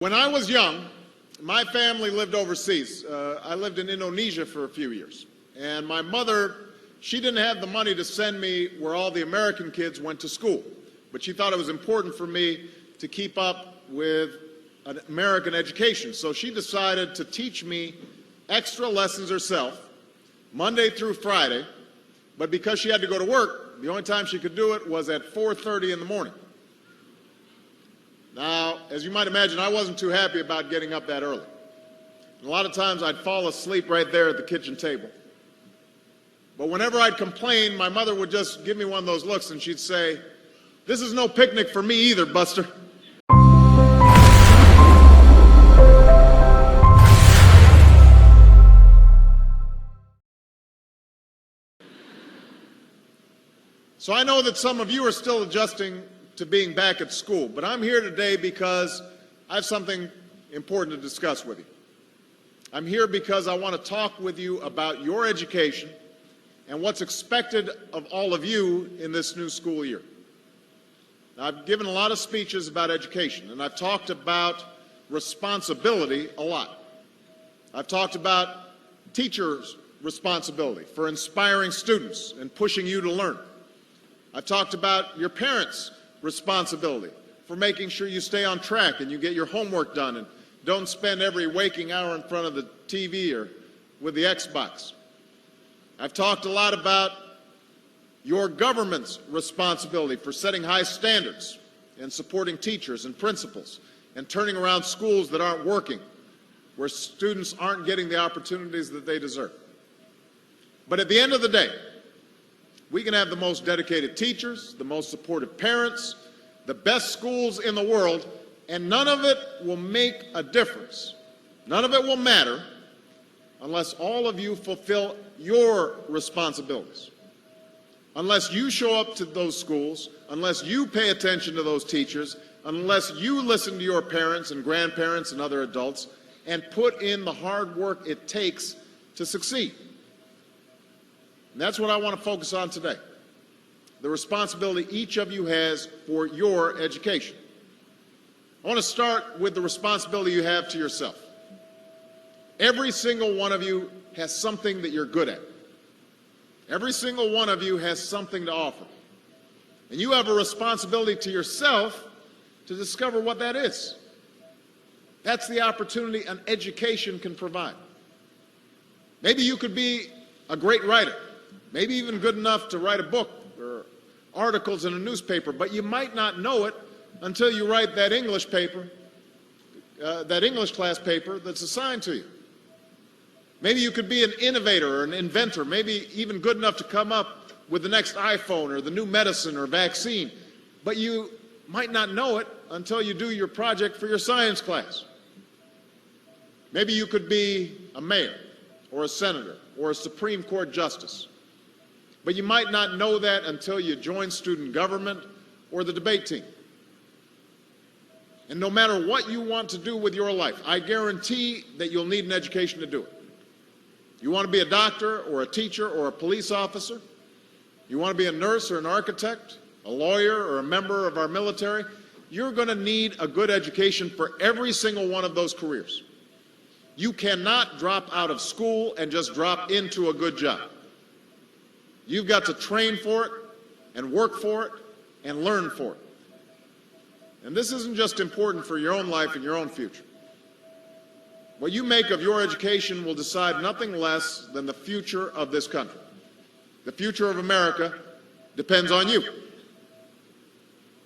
When I was young, my family lived overseas. I lived in Indonesia for a few years. And my mother, she didn't have the money to send me where all the American kids went to school. But she thought it was important for me to keep up with an American education. So she decided to teach me extra lessons herself, Monday through Friday. But because she had to go to work, the only time she could do it was at 4:30 in the morning. Now, as you might imagine, I wasn't too happy about getting up that early. And a lot of times I'd fall asleep right there at the kitchen table. But whenever I'd complain, my mother would just give me one of those looks and she'd say, "This is no picnic for me either, Buster." So I know that some of you are still adjusting to being back at school, but I'm here today because I have something important to discuss with you. I'm here because I want to talk with you about your education and what's expected of all of you in this new school year. Now, I've given a lot of speeches about education, and I've talked about responsibility a lot. I've talked about teachers' responsibility for inspiring students and pushing you to learn. I've talked about your parents' responsibility for making sure you stay on track and you get your homework done and don't spend every waking hour in front of the TV or with the Xbox. I've talked a lot about your government's responsibility for setting high standards and supporting teachers and principals and turning around schools that aren't working, where students aren't getting the opportunities that they deserve. But at the end of the day, we can have the most dedicated teachers, the most supportive parents, the best schools in the world, and none of it will make a difference. None of it will matter unless all of you fulfill your responsibilities. Unless you show up to those schools, unless you pay attention to those teachers, unless you listen to your parents and grandparents and other adults and put in the hard work it takes to succeed. And that's what I want to focus on today, the responsibility each of you has for your education. I want to start with the responsibility you have to yourself. Every single one of you has something that you're good at. Every single one of you has something to offer. And you have a responsibility to yourself to discover what that is. That's the opportunity an education can provide. Maybe you could be a great writer. Maybe even good enough to write a book or articles in a newspaper, but you might not know it until you write that English paper, that English class paper that's assigned to you. Maybe you could be an innovator or an inventor, maybe even good enough to come up with the next iPhone or the new medicine or vaccine, but you might not know it until you do your project for your science class. Maybe you could be a mayor or a senator or a Supreme Court justice. But you might not know that until you join student government or the debate team. And no matter what you want to do with your life, I guarantee that you'll need an education to do it. You want to be a doctor or a teacher or a police officer? You want to be a nurse or an architect, a lawyer or a member of our military? You're going to need a good education for every single one of those careers. You cannot drop out of school and just drop into a good job. You've got to train for it and work for it and learn for it. And this isn't just important for your own life and your own future. What you make of your education will decide nothing less than the future of this country. The future of America depends on you.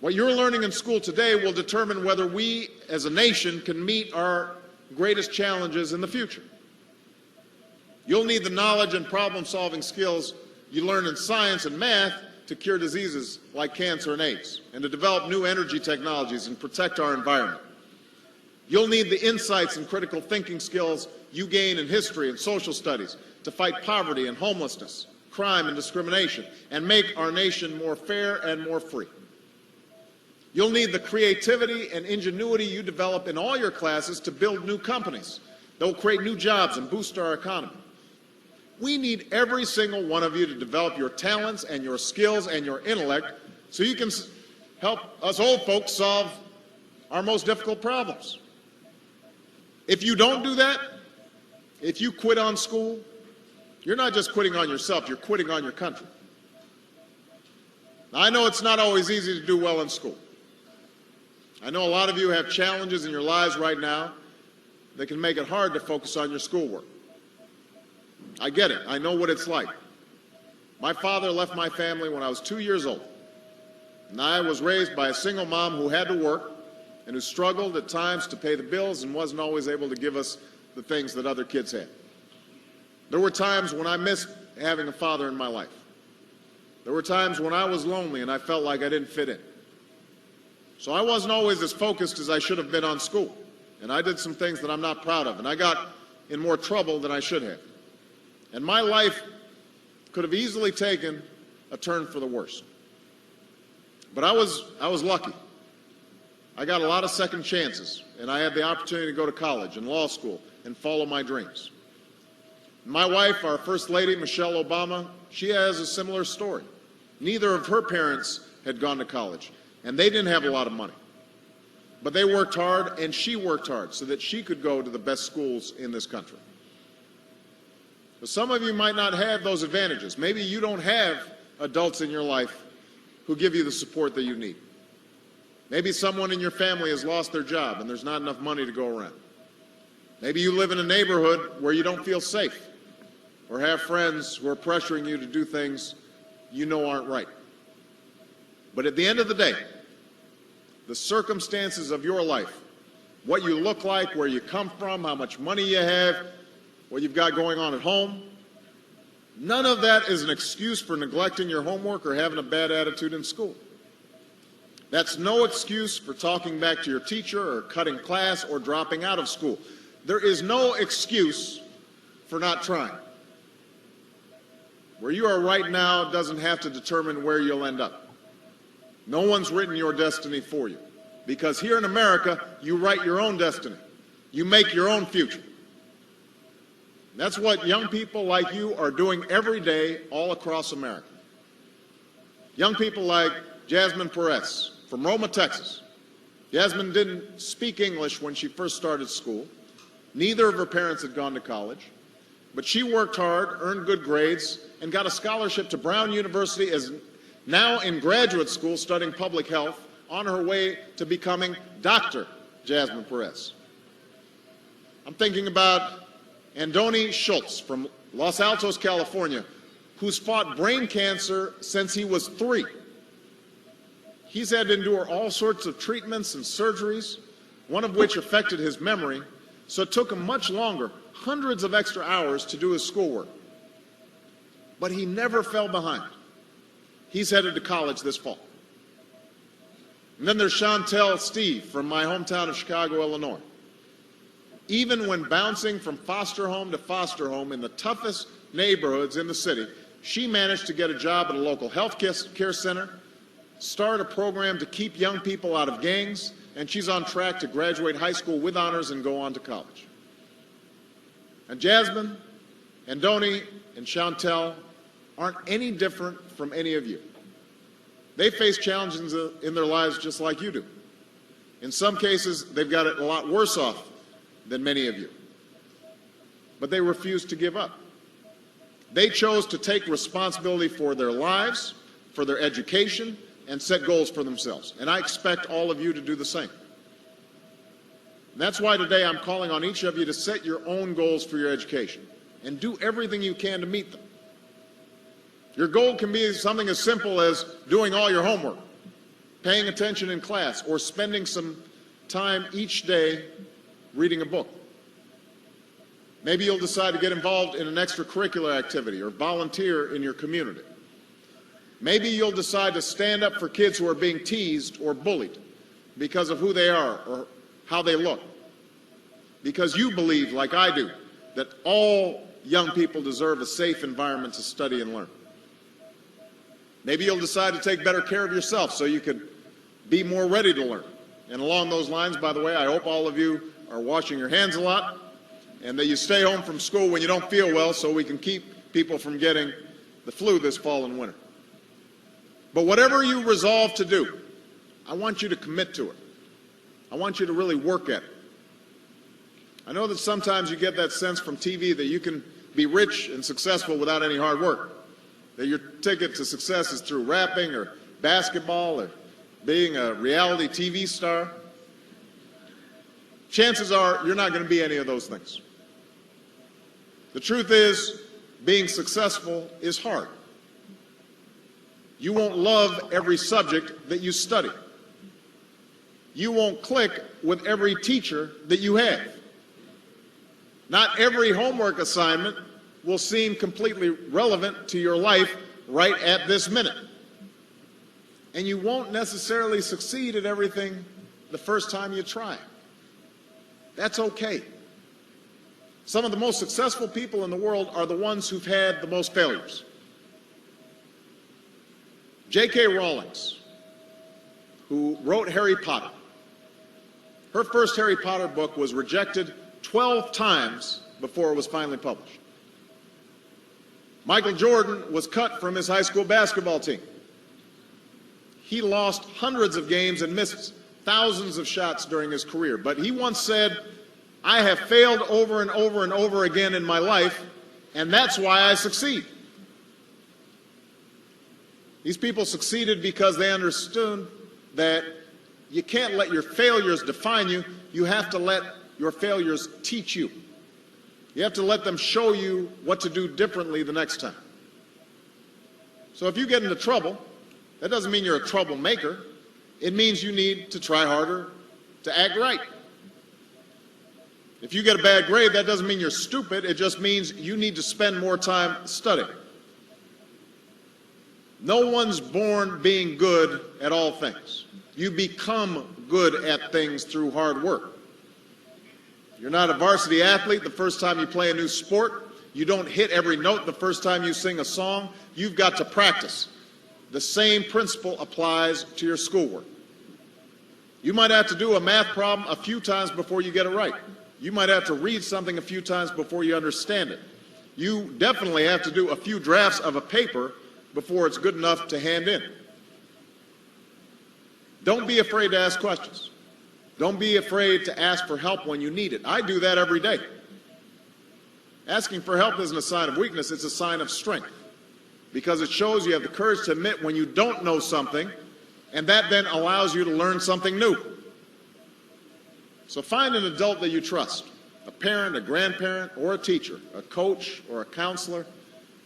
What you're learning in school today will determine whether we as a nation can meet our greatest challenges in the future. You'll need the knowledge and problem-solving skills you learn in science and math to cure diseases like cancer and AIDS, and to develop new energy technologies and protect our environment. You'll need the insights and critical thinking skills you gain in history and social studies to fight poverty and homelessness, crime and discrimination, and make our nation more fair and more free. You'll need the creativity and ingenuity you develop in all your classes to build new companies that will create new jobs and boost our economy. We need every single one of you to develop your talents and your skills and your intellect so you can help us old folks solve our most difficult problems. If you don't do that, if you quit on school, you're not just quitting on yourself, you're quitting on your country. Now, I know it's not always easy to do well in school. I know a lot of you have challenges in your lives right now that can make it hard to focus on your schoolwork. I get it. I know what it's like. My father left my family when I was 2 years old, and I was raised by a single mom who had to work and who struggled at times to pay the bills and wasn't always able to give us the things that other kids had. There were times when I missed having a father in my life. There were times when I was lonely and I felt like I didn't fit in. So I wasn't always as focused as I should have been on school. And I did some things that I'm not proud of. And I got in more trouble than I should have. And my life could have easily taken a turn for the worse. But I was lucky. I got a lot of second chances. And I had the opportunity to go to college and law school and follow my dreams. My wife, our First Lady, Michelle Obama, she has a similar story. Neither of her parents had gone to college, and they didn't have a lot of money. But they worked hard, and she worked hard so that she could go to the best schools in this country. But some of you might not have those advantages. Maybe you don't have adults in your life who give you the support that you need. Maybe someone in your family has lost their job, and there's not enough money to go around. Maybe you live in a neighborhood where you don't feel safe, or have friends who are pressuring you to do things you know aren't right. But at the end of the day, the circumstances of your life, what you look like, where you come from, how much money you have, what you've got going on at home, none of that is an excuse for neglecting your homework or having a bad attitude in school. That's no excuse for talking back to your teacher or cutting class or dropping out of school. There is no excuse for not trying. Where you are right now doesn't have to determine where you'll end up. No one's written your destiny for you. Because here in America, you write your own destiny. You make your own future. That's what young people like you are doing every day all across America. Young people like Jasmine Perez from Roma, Texas. Jasmine didn't speak English when she first started school. Neither of her parents had gone to college. But she worked hard, earned good grades, and got a scholarship to Brown University, is now in graduate school studying public health, on her way to becoming Dr. Jasmine Perez. I'm thinking about Andoni Schultz from Los Altos, California, who's fought brain cancer since he was 3. He's had to endure all sorts of treatments and surgeries, one of which affected his memory, so it took him much longer, hundreds of extra hours, to do his schoolwork. But he never fell behind. He's headed to college this fall. And then there's Chantel Steve from my hometown of Chicago, Illinois. Even when bouncing from foster home to foster home in the toughest neighborhoods in the city, she managed to get a job at a local health care center, start a program to keep young people out of gangs, and she's on track to graduate high school with honors and go on to college. And Jasmine, Andoni, and Chantel aren't any different from any of you. They face challenges in their lives just like you do. In some cases, they've got it a lot worse off than many of you. But they refuse to give up. They chose to take responsibility for their lives, for their education, and set goals for themselves. And I expect all of you to do the same. And that's why today I'm calling on each of you to set your own goals for your education and do everything you can to meet them. Your goal can be something as simple as doing all your homework, paying attention in class, or spending some time each day reading a book. Maybe you'll decide to get involved in an extracurricular activity or volunteer in your community. Maybe you'll decide to stand up for kids who are being teased or bullied because of who they are or how they look. Because you believe, like I do, that all young people deserve a safe environment to study and learn. Maybe you'll decide to take better care of yourself so you can be more ready to learn. And along those lines, by the way, I hope all of you are washing your hands a lot and that you stay home from school when you don't feel well so we can keep people from getting the flu this fall and winter. But whatever you resolve to do, I want you to commit to it. I want you to really work at it. I know that sometimes you get that sense from TV that you can be rich and successful without any hard work, that your ticket to success is through rapping or basketball or being a reality TV star. Chances are you're not going to be any of those things. The truth is, being successful is hard. You won't love every subject that you study. You won't click with every teacher that you have. Not every homework assignment will seem completely relevant to your life right at this minute. And you won't necessarily succeed at everything the first time you try. That's okay. Some of the most successful people in the world are the ones who've had the most failures. J.K. Rowling, who wrote Harry Potter, her first Harry Potter book was rejected 12 times before it was finally published. Michael Jordan was cut from his high school basketball team. He lost hundreds of games and missed thousands of shots during his career. But he once said, "I have failed over and over and over again in my life, and that's why I succeed." These people succeeded because they understood that you can't let your failures define you. You have to let your failures teach you. You have to let them show you what to do differently the next time. So if you get into trouble, that doesn't mean you're a troublemaker. It means you need to try harder to act right. If you get a bad grade, that doesn't mean you're stupid. It just means you need to spend more time studying. No one's born being good at all things. You become good at things through hard work. You're not a varsity athlete the first time you play a new sport. You don't hit every note the first time you sing a song. You've got to practice. The same principle applies to your schoolwork. You might have to do a math problem a few times before you get it right. You might have to read something a few times before you understand it. You definitely have to do a few drafts of a paper before it's good enough to hand in. Don't be afraid to ask questions. Don't be afraid to ask for help when you need it. I do that every day. Asking for help isn't a sign of weakness, it's a sign of strength, because it shows you have the courage to admit when you don't know something, and that then allows you to learn something new. So find an adult that you trust, a parent, a grandparent, or a teacher, a coach, or a counselor,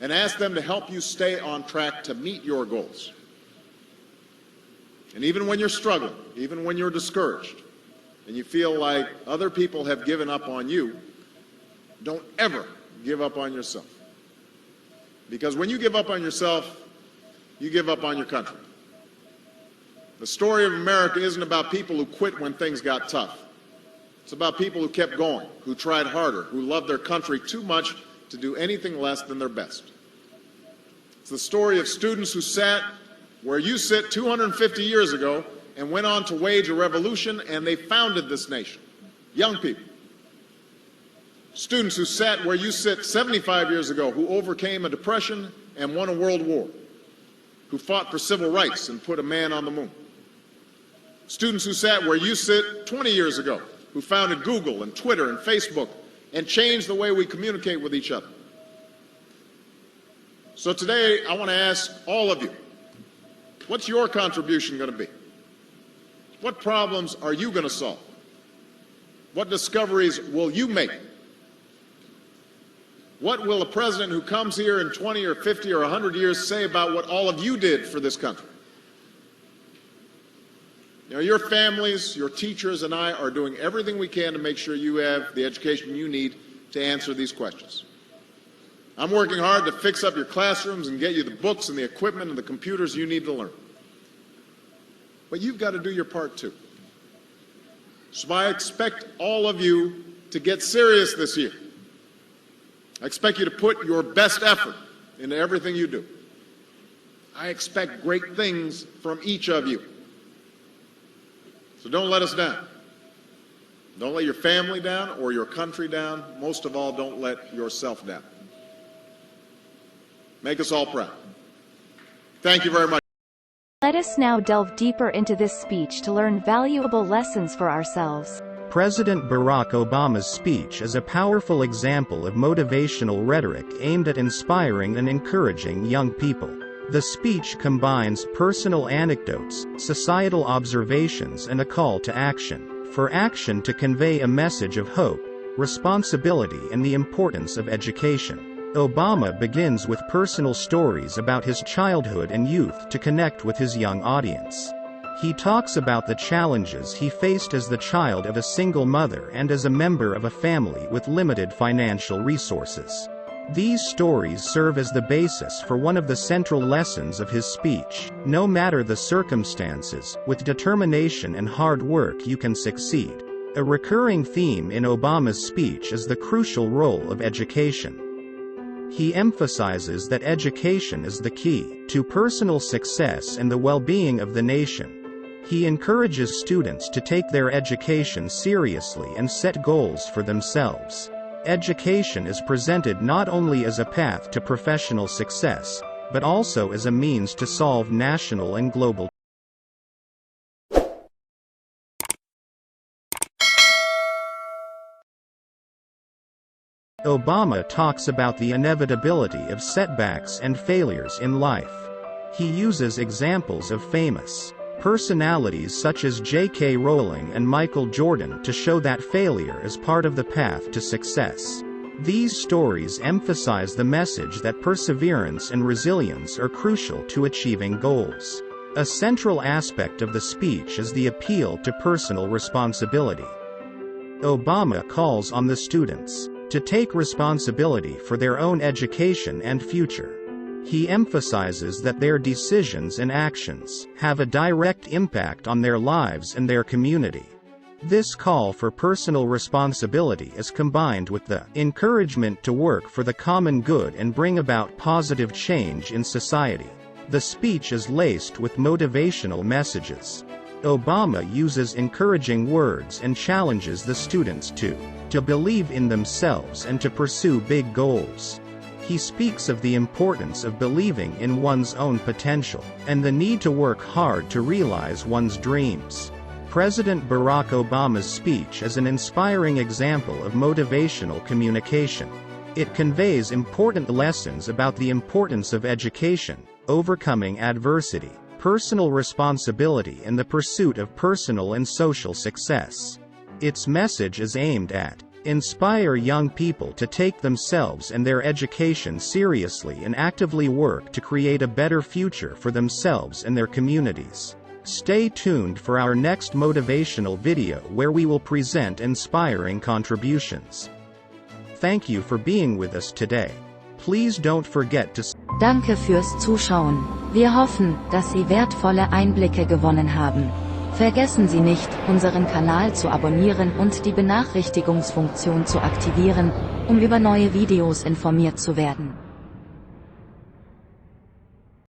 and ask them to help you stay on track to meet your goals. And even when you're struggling, even when you're discouraged, and you feel like other people have given up on you, don't ever give up on yourself. Because when you give up on yourself, you give up on your country. The story of America isn't about people who quit when things got tough. It's about people who kept going, who tried harder, who loved their country too much to do anything less than their best. It's the story of students who sat where you sit 250 years ago and went on to wage a revolution, and they founded this nation. Young people. Students who sat where you sit 75 years ago, who overcame a depression and won a world war, who fought for civil rights and put a man on the moon. Students who sat where you sit 20 years ago, who founded Google and Twitter and Facebook and changed the way we communicate with each other. So today, I want to ask all of you, what's your contribution going to be? What problems are you going to solve? What discoveries will you make? What will a president who comes here in 20 or 50 or 100 years say about what all of you did for this country? You know, your families, your teachers, and I are doing everything we can to make sure you have the education you need to answer these questions. I'm working hard to fix up your classrooms and get you the books and the equipment and the computers you need to learn. But you've got to do your part too. So I expect all of you to get serious this year. I expect you to put your best effort into everything you do. I expect great things from each of you. So don't let us down. Don't let your family down or your country down. Most of all, don't let yourself down. Make us all proud. Thank you very much. Let us now delve deeper into this speech to learn valuable lessons for ourselves. President Barack Obama's speech is a powerful example of motivational rhetoric aimed at inspiring and encouraging young people. The speech combines personal anecdotes, societal observations, and a call to action, to convey a message of hope, responsibility, and the importance of education. Obama begins with personal stories about his childhood and youth to connect with his young audience. He talks about the challenges he faced as the child of a single mother and as a member of a family with limited financial resources. These stories serve as the basis for one of the central lessons of his speech: no matter the circumstances, with determination and hard work you can succeed. A recurring theme in Obama's speech is the crucial role of education. He emphasizes that education is the key to personal success and the well-being of the nation. He encourages students to take their education seriously and set goals for themselves. Education is presented not only as a path to professional success, but also as a means to solve national and global Obama talks about the inevitability of setbacks and failures in life. He uses examples of famous personalities such as J.K. Rowling and Michael Jordan to show that failure is part of the path to success. These stories emphasize the message that perseverance and resilience are crucial to achieving goals. A central aspect of the speech is the appeal to personal responsibility. Obama calls on the students to take responsibility for their own education and future. He emphasizes that their decisions and actions have a direct impact on their lives and their community. This call for personal responsibility is combined with the encouragement to work for the common good and bring about positive change in society. The speech is laced with motivational messages. Obama uses encouraging words and challenges the students to believe in themselves and to pursue big goals. He speaks of the importance of believing in one's own potential, and the need to work hard to realize one's dreams. President Barack Obama's speech is an inspiring example of motivational communication. It conveys important lessons about the importance of education, overcoming adversity, personal responsibility, and the pursuit of personal and social success. Its message is aimed at inspire young people to take themselves and their education seriously and actively work to create a better future for themselves and their communities. Stay tuned for our next motivational video where we will present inspiring contributions. Thank you for being with us today. Please don't forget to Danke fürs Zuschauen. Wir hoffen, dass Sie wertvolle Einblicke gewonnen haben. Vergessen Sie nicht, unseren Kanal zu abonnieren und die Benachrichtigungsfunktion zu aktivieren, um über neue Videos informiert zu werden.